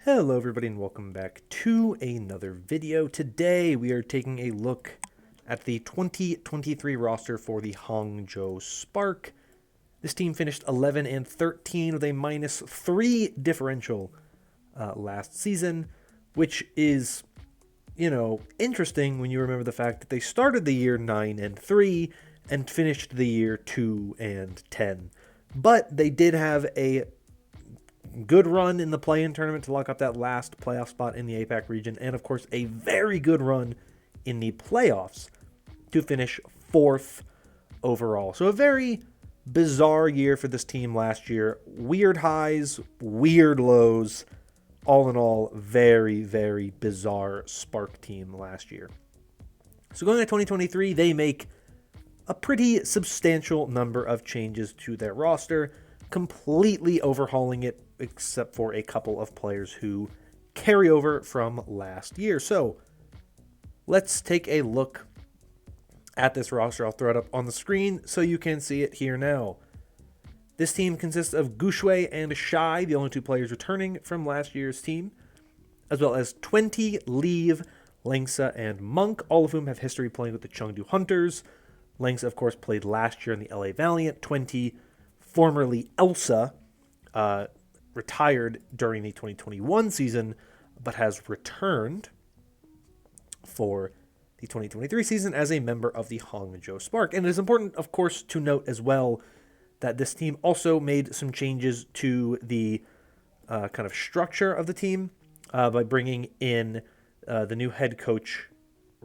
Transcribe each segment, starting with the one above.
Hello everybody and welcome back to another video. Today we are taking a look at the 2023 roster for the Hanghzou Spark. This team finished 11 and 13 with a -3 differential last season, which is, interesting when you remember the fact that they started the year 9 and 3 and finished the year 2 and 10. But they did have a good run in the play-in tournament to lock up that last playoff spot in the APAC region, and of course a very good run in the playoffs to finish 4th overall. So a very bizarre year for this team last year. Weird highs, weird lows. All in all, very, very bizarre Spark team last year. So going into 2023, they make a pretty substantial number of changes to their roster, completely overhauling it except for a couple of players who carry over from last year. So let's take a look at this roster. I'll throw it up on the screen so you can see it here now. This team consists of Guxue and Shai, the only two players returning from last year's team, as well as 20, Leave, Lengsa, and Monk, all of whom have history playing with the Chengdu Hunters. Lengsa, of course, played last year in the LA Valiant. 20, formerly Elsa, retired during the 2021 season, but has returned for the 2023 season as a member of the Hanghzou Spark. And it is important, of course, to note as well that this team also made some changes to the kind of structure of the team by bringing in the new head coach,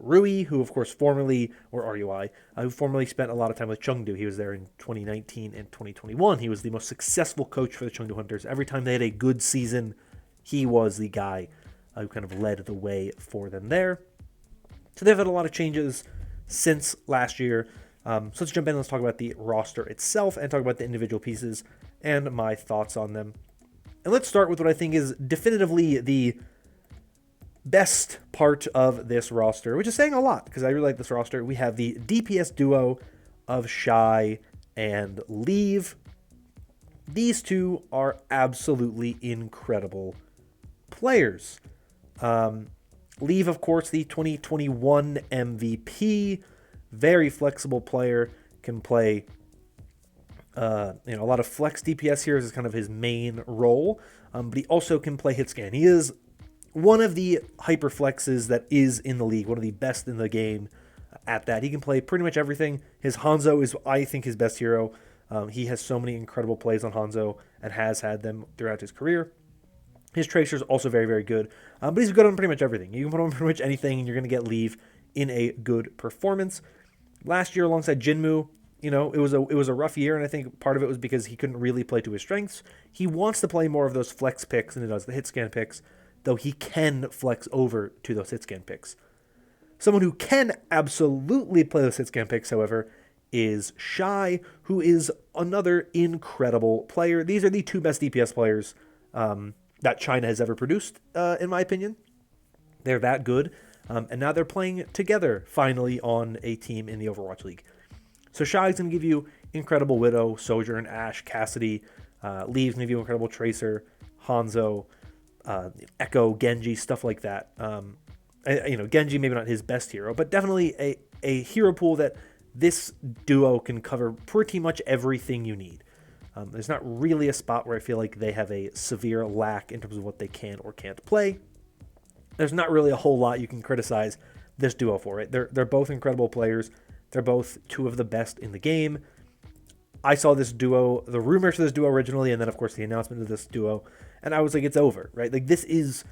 Rui, who of course formerly, or RUI, who formerly spent a lot of time with Chengdu. He was there in 2019 and 2021. He was the most successful coach for the Chengdu Hunters. Every time they had a good season, he was the guy who kind of led the way for them there. So they've had a lot of changes since last year. So let's jump in. Let's talk about the roster itself and talk about the individual pieces and my thoughts on them. And let's start with what I think is definitively the best part of this roster, which is saying a lot because I really like this roster. We have the DPS duo of Shai and Leave. These two are absolutely incredible players. Leave, of course, the 2021 MVP, very flexible player, can play a lot of flex DPS here is kind of his main role, but he also can play hit scan. He is one of the hyper flexes that is in the league, one of the best in the game at that. He can play pretty much everything. His Hanghzou is, I think, his best hero. He has so many incredible plays on Hanghzou and has had them throughout his career. His Tracer is also very, very good, but he's good on pretty much everything. You can put on pretty much anything, and you're going to get Leave in a good performance. Last year, alongside Jinmu, it was a rough year, and I think part of it was because he couldn't really play to his strengths. He wants to play more of those flex picks than he does the hit scan picks, though he can flex over to those hit scan picks. Someone who can absolutely play those hit scan picks, however, is Shai, who is another incredible player. These are the two best DPS players that China has ever produced, in my opinion. They're that good, and now they're playing together, finally, on a team in the Overwatch League. So Shai is going to give you incredible Widow, Sojourn, Ashe, Cassidy. Leave's going to give you incredible Tracer, Hanghzou, Echo, Genji, stuff like that. Genji maybe not his best hero, but definitely a hero pool that this duo can cover pretty much everything you need. There's not really a spot where I feel like they have a severe lack in terms of what they can or can't play. There's not really a whole lot you can criticize this duo for, right? They're both incredible players. They're both two of the best in the game. I saw this duo, the rumors for this duo originally, and then, of course, the announcement of this duo, and I was like, it's over, right? Like, this is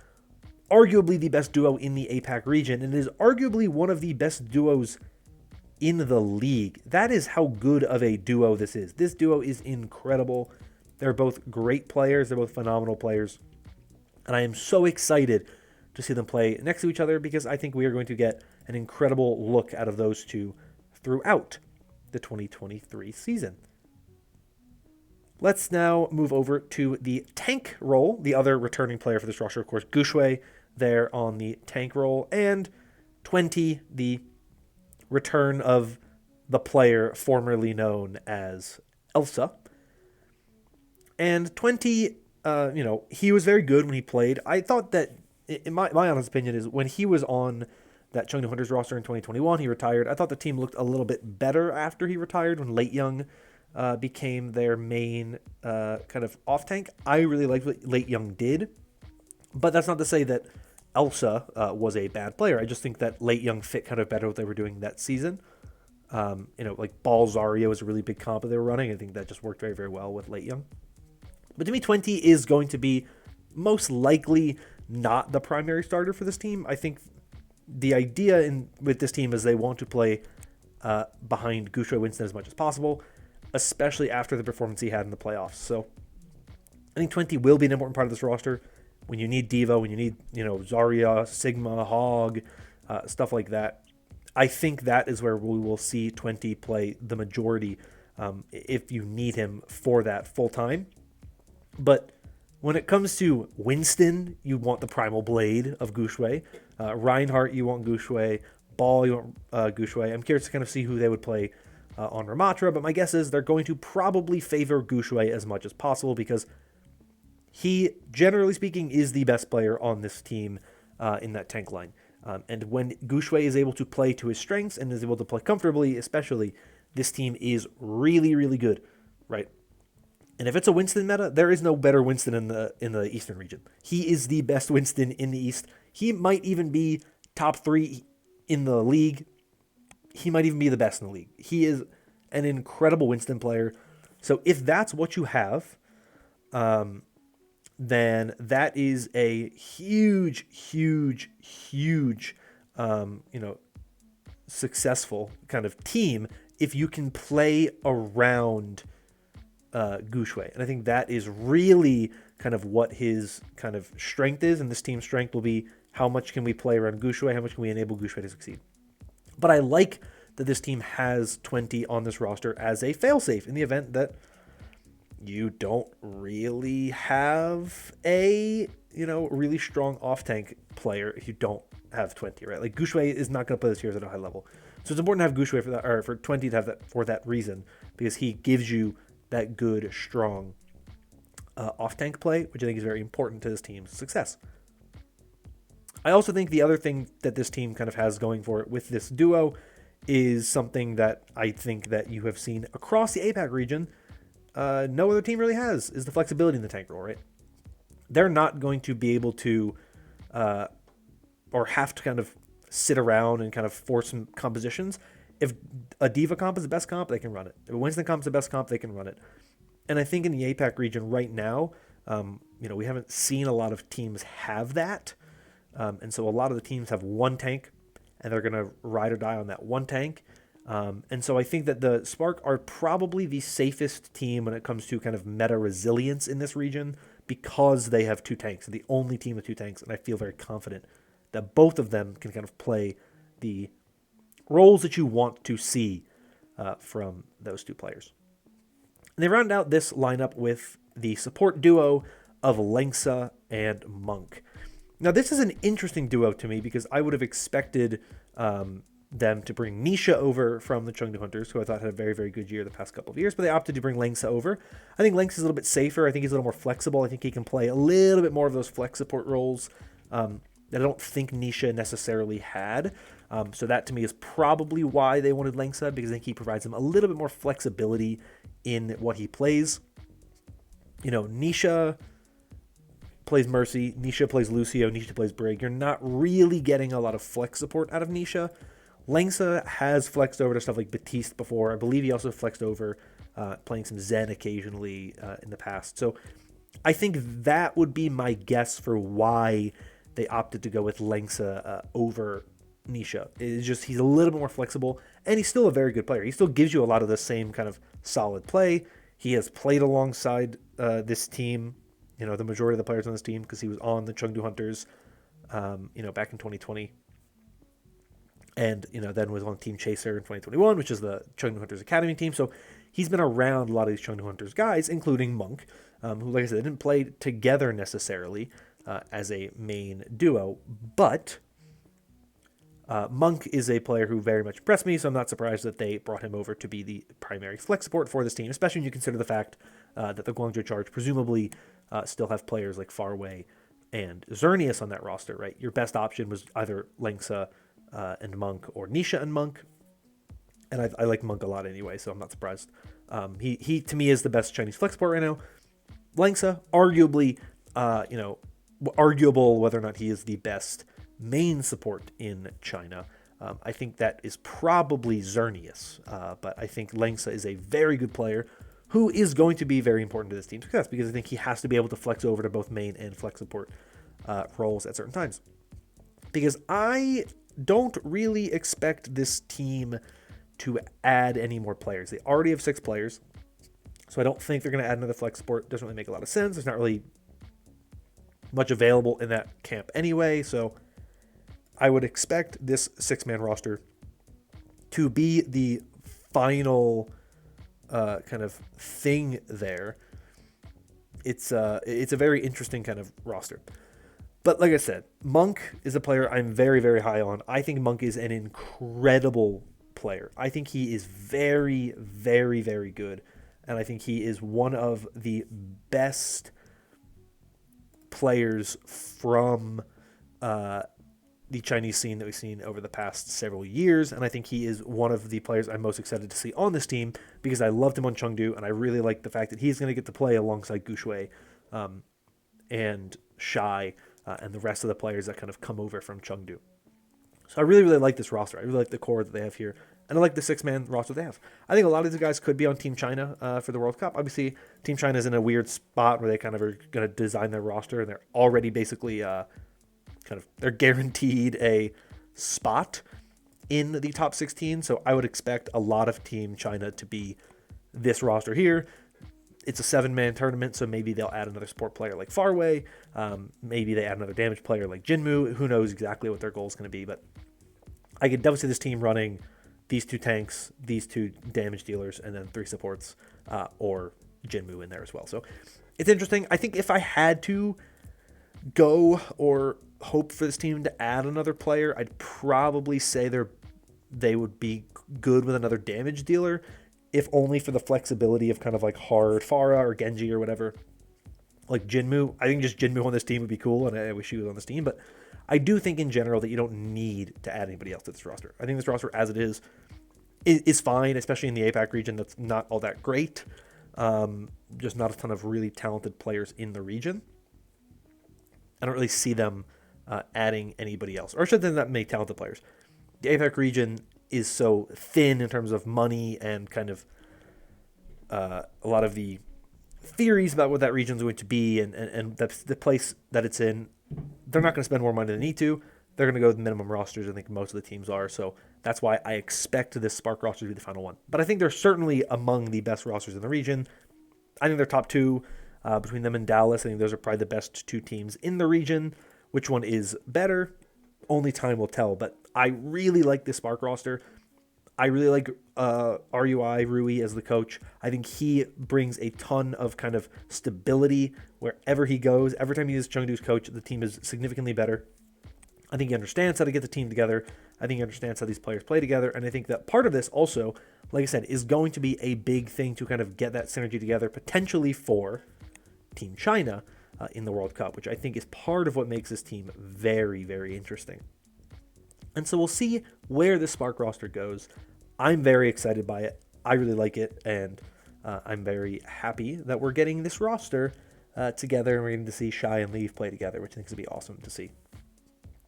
arguably the best duo in the APAC region, and it is arguably one of the best duos in the league. That is how good of a duo this is. This duo is incredible. They're both great players. They're both phenomenal players, and I am so excited to see them play next to each other because I think we are going to get an incredible look out of those two throughout the 2023 season. Let's now move over to the tank role, the other returning player for this roster, of course, Guxue there on the tank role, and 20, the return of the player formerly known as Elsa. And 20 he was very good when he played. I thought that, in my honest opinion, is when he was on that Chengdu Hunters roster in 2021, he retired. I thought the team looked a little bit better after he retired when Late Young became their main kind of off tank. I really liked what Late Young did, but that's not to say that Elsa was a bad player. I just think that Late Young fit kind of better what they were doing that season. Like Ball Zarya was a really big comp that they were running. I think that just worked very, very well with Late Young. But to me, 20 is going to be most likely not the primary starter for this team. I think the idea with this team is they want to play behind Guxue Winston as much as possible, especially after the performance he had in the playoffs. So I think 20 will be an important part of this roster. When you need Diva, when you need, Zarya, Sigma, Hog, stuff like that, I think that is where we will see 20 play the majority if you need him for that full time. But when it comes to Winston, you want the Primal Blade of Guxue. Reinhardt, you want Guxue. Ball, you want Guxue. I'm curious to kind of see who they would play on Ramatra, but my guess is they're going to probably favor Guxue as much as possible because he, generally speaking, is the best player on this team in that tank line. And when Guxue is able to play to his strengths and is able to play comfortably, especially, this team is really, really good, right? And if it's a Winston meta, there is no better Winston in the Eastern region. He is the best Winston in the East. He might even be top 3 in the league. He might even be the best in the league. He is an incredible Winston player. So if that's what you have, then that is a huge, huge, huge, successful kind of team if you can play around Guxue. And I think that is really kind of what his kind of strength is, and this team's strength will be how much can we play around Guxue, how much can we enable Guxue to succeed. But I like that this team has 20 on this roster as a failsafe in the event that you don't really have a, really strong off-tank player if you don't have 20, right? Like Guxue is not going to play this heroes at a high level. So it's important to have Guxue for that, or for 20 to have that for that reason, because he gives you that good, strong off-tank play, which I think is very important to this team's success. I also think the other thing that this team kind of has going for it with this duo is something that I think that you have seen across the APAC region. No other team really has, is the flexibility in the tank role, right? They're not going to be able to or have to kind of sit around and kind of force some compositions. If a Diva comp is the best comp, they can run it. If a Winston comp is the best comp, they can run it. And I think in the APAC region right now, we haven't seen a lot of teams have that. And so a lot of the teams have one tank, and they're going to ride or die on that one tank. And so I think that the Spark are probably the safest team when it comes to kind of meta resilience in this region because they have 2 tanks. They're the only team with 2 tanks, and I feel very confident that both of them can kind of play the roles that you want to see from those 2 players. And they round out this lineup with the support duo of Lengsa and Monk. Now, this is an interesting duo to me because I would have expected them to bring Nisha over from the Chengdu Hunters, who I thought had a very, very good year the past couple of years, but they opted to bring Lengsa over. I think Lengsa is a little bit safer. I think he's a little more flexible. I think he can play a little bit more of those flex support roles that I don't think Nisha necessarily had. So that to me is probably why they wanted Lengsa, because I think he provides them a little bit more flexibility in what he plays. Nisha plays Mercy, Nisha plays Lucio, Nisha plays Brig. You're not really getting a lot of flex support out of Nisha. Lengsa has flexed over to stuff like Batiste before. I believe he also flexed over playing some Zen occasionally in the past. So I think that would be my guess for why they opted to go with Lengsa over Nisha. It's just he's a little bit more flexible, and he's still a very good player. He still gives you a lot of the same kind of solid play. He has played alongside this team, the majority of the players on this team, because he was on the Chengdu Hunters, back in 2020. And, then was on Team Chaser in 2021, which is the Chengdu Hunters Academy team. So he's been around a lot of these Chengdu Hunters guys, including Monk, who, like I said, didn't play together necessarily as a main duo. But Monk is a player who very much impressed me, so I'm not surprised that they brought him over to be the primary flex support for this team, especially when you consider the fact that the Guangzhou Charge presumably still have players like Farway and Xerneas on that roster, right? Your best option was either Lengsa and Monk or Nisha and Monk. And I like Monk a lot anyway, so I'm not surprised. He to me is the best Chinese flex support right now. Langsa, arguably, arguable whether or not he is the best main support in China. I think that is probably Xerneas, but I think Langsa is a very good player who is going to be very important to this team's success because I think he has to be able to flex over to both main and flex support roles at certain times. Because I don't really expect this team to add any more players. They already have 6 players, so I don't think they're going to add another flex support. Doesn't really make a lot of sense. There's not really much available in that camp anyway, so I would expect this 6-man roster to be the final kind of thing there. It's a very interesting kind of roster. But like I said, Monk is a player I'm very, very high on. I think Monk is an incredible player. I think he is very, very, very good. And I think he is one of the best players from the Chinese scene that we've seen over the past several years. And I think he is one of the players I'm most excited to see on this team because I loved him on Chengdu. And I really like the fact that he's going to get to play alongside Gu Shui and Shai and the rest of the players that kind of come over from Chengdu. So I really, really like this roster. I really like the core that they have here. And I like the 6-man roster they have. I think a lot of these guys could be on Team China for the World Cup. Obviously, Team China is in a weird spot where they kind of are going to design their roster, and they're already basically they're guaranteed a spot in the top 16. So I would expect a lot of Team China to be this roster here. It's a 7-man tournament, so maybe they'll add another support player like Farway. Maybe they add another damage player like Jinmu. Who knows exactly what their goal is going to be, but I could definitely see this team running these 2 tanks, these 2 damage dealers, and then 3 supports, or Jinmu in there as well. So it's interesting. I think if I had to go or hope for this team to add another player, I'd probably say they would be good with another damage dealer, if only for the flexibility of kind of like hard Pharah or Genji or whatever. Like Jinmu, I think just Jinmu on this team would be cool, and I wish he was on this team, but I do think in general that you don't need to add anybody else to this roster. I think this roster as it is fine, especially in the APAC region. That's not all that great. Just not a ton of really talented players in the region. I don't really see them adding anybody else, or I should say not many talented players. The APAC region is so thin in terms of money and kind of a lot of the theories about what that region is going to be and the place that it's in. They're not going to spend more money than they need to. They're going to go with minimum rosters. I think most of the teams are. So that's why I expect this Spark roster to be the final one. But I think they're certainly among the best rosters in the region. I think they're top 2 between them and Dallas. I think those are probably the best 2 teams in the region. Which one is better? Only time will tell. But I really like this Spark roster. I really like Rui as the coach. I think he brings a ton of kind of stability wherever he goes. Every time he is Chengdu's coach, the team is significantly better. I think he understands how to get the team together. I think he understands how these players play together. And I think that part of this also, like I said, is going to be a big thing to kind of get that synergy together, potentially for Team China in the World Cup, which I think is part of what makes this team very, very interesting. And so we'll see where the Spark roster goes. I'm very excited by it. I really like it, and I'm very happy that we're getting this roster together, and we're going to see Shai and Leaf play together, which I think is going to be awesome to see.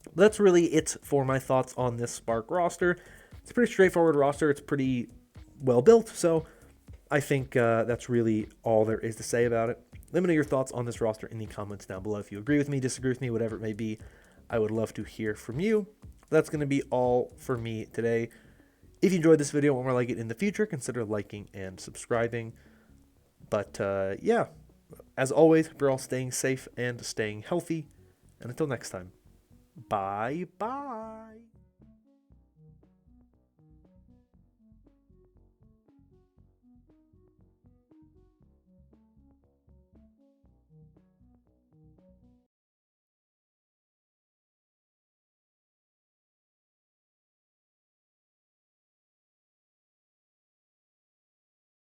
But that's really it for my thoughts on this Spark roster. It's a pretty straightforward roster. It's pretty well built, so I think that's really all there is to say about it. Let me know your thoughts on this roster in the comments down below. If you agree with me, disagree with me, whatever it may be, I would love to hear from you. That's going to be all for me today. If you enjoyed this video and want more like it in the future, consider liking and subscribing. But yeah, as always, we're all staying safe and staying healthy. And until next time, bye-bye.